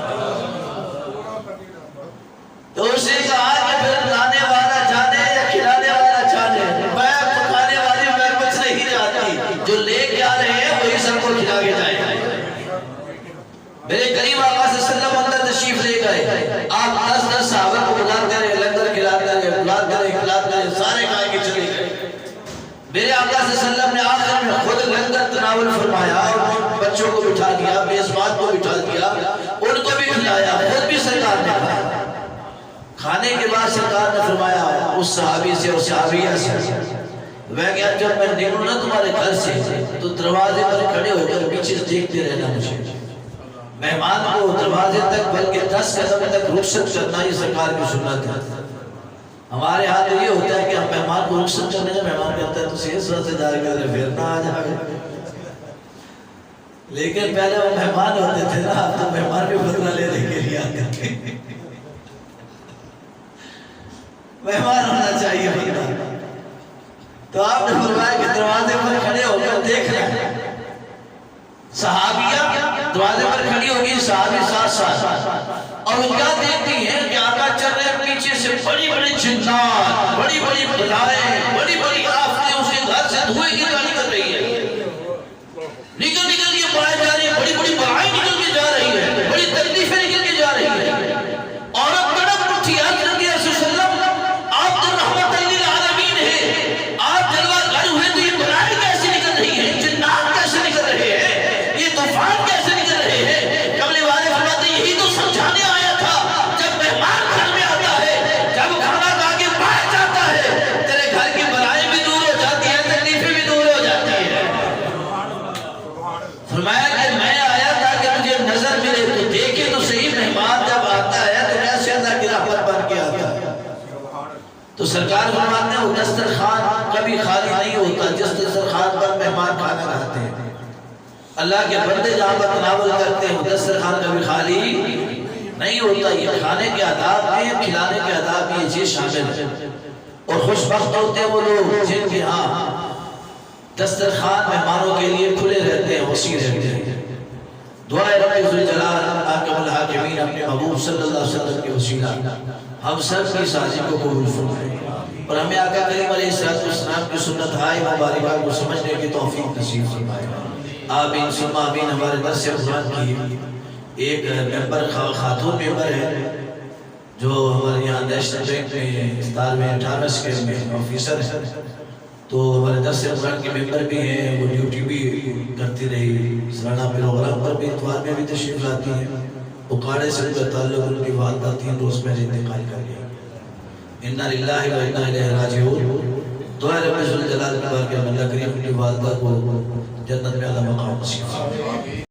تو اسے کہا کہ پھر لانے والا جانے یا کھلانے والا جانے، میں پکانے والی میں کچھ نہیں جاتی، جو لے کے آ رہے ہیں وہی سب کو کھلا کے جائے گا۔ میرے کریم آقا صلی اللہ علیہ وسلم اندر تشریف لے گئے، آپ 10 صحابہ کو بلاتے رہے، لنگر کھلاتے رہے، کھلاتے رہے، سارے کھائے کے چلے گئے۔ میرے آقا صلی اللہ علیہ وسلم نے آخر میں خود لنگر تناول فرمایا، اور بچوں کو بٹھا دیا، میزبان کو بٹھا دیا، ان کو بھی کھلایا، خود بھی سرکار نے کھایا۔ کھانے کے بعد سرکار نے فرمایا اس صحابی سے اور صحابیہ سے، میں کہا جب میں نکلوں نا تمہارے گھر سے تو دروازے پر کھڑے ہو کر پیچھے دیکھتے رہنا مجھے، مہمان کو دروازے تک بلکہ 10 قدم تک رخصت کرنا یہ سرکار کی سنت ہے۔ ہمارے ہاں تو یہ ہوتا ہے کہ ہم مہمان کو رخصت کرنے کا مہمان کہتا ہے تو سیس رات سے جا کے پھر نہ آ جائے، لیکن پہلے وہ مہمان ہوتے تھے نا، اب تو مہمان بھی بدلہ لینے کے لیے آتے ہیں۔ مہمان ہونا چاہیے بندہ۔ تو آپ نے فرمایا کہ دروازے پر کھڑے ہو کر دیکھ رہے ہیں، صحابیہ دروازے پر کھڑی ہوگی، صحابی ساتھ ساتھ، اور وہ کیا دیکھتی ہیں کہ آقا چل رہے ہیں، پیچھے سے بڑی بڑی جنات، بڑی بڑی بلائیں، بڑی بڑی آفتیں اس کے گھر سے دھوئے کی طرح نکل رہی ہے، نکل کے پائے جا رہی ہے، بڑی بڑی بڑائی نکل کے جا رہی ہے، بڑی تکلیفیں نکل کے جا رہی ہے۔ عورت تڑپ اٹھی، عرض کرتی ہے رسول اللہ آپ تو رحمت للعالمین ہیں، آپ جلوہ گر ہوئے تو یہ بڑائی کیسے نکل رہی ہے، جنات کیسے نکل رہے ہیں، یہ طوفان کیسے نکل رہے ہیں؟ کملی والے فرماتے ہیں یہی تو سمجھانے آیا تھا، جب مہمان گھر میں آتا ہے، جب کھانا کھا کے باہر جاتا ہے، تیرے گھر کی بلائیں بھی دور ہو جاتی ہیں، تکلیفیں بھی دور ہو جاتی ہیں۔ فرمایا کہ میں آیا تھا کہ مجھے نظر ملے تو دیکھے تو صحیح، مہمان جب آتا ہے تو کیسے اللہ کی رحمت بن کے آتا ہے۔ تو سرکار فرماتے ہیں وہ دسترخوان کبھی خالی نہیں ہوتا جس دسترخوان پر مہمان کھانا کھاتے ہیں۔ اللہ کے بندے جہاں پر تناول کرتے ہیں وہ دسترخوان کبھی خالی نہیں ہوتا۔ یہ کھانے کے آداب میں، کھلانے کے آداب میں یہ چیز شامل ہے۔ اور خوش بخت ہوتے ہیں وہ لوگ جن کے ہاں دسترخوان مہمانوں کے لیے کھلے رہتے ہیں، وسیع رہتے ہیں۔ دعائے رب ذوالجلال حاکم الحاکمین اپنے محبوب صلی اللہ علیہ وسلم کے وسیلہ ہم سب کی سازی کو قبول فرمائے اور ہمیں آقا کریم علیہ السلام کی سنت ہائے مبارکہ کو سمجھنے کی توفیق نصیب فرمائے۔ آمین ثم آمین۔ ہمارے درس قرآن کی ایک ممبر خاتون ممبر ہے جو ہمارے یہاں نیشنل بینک میں افطار میں 18 سکیم میں آفیسر ہے، تو ہمارے درس قرآن کے ممبر بھی ہیں، وہ ڈیوٹی بھی کرتی رہی، سالانہ پروگرام پر بھی اتوار میں بھی تشریف لاتی ہیں۔ اکاڑے سے ان کا تعلق ان کی والدہ 3 روز پہلے انتقال کر گیا۔ انا للہ و انا الیہ راجعون۔ دعا رب ذوالجلال کی بارگاہ میں اللہ کریم ان کی والدہ کو جنت میں اعلیٰ مقام نصیب فرمائے۔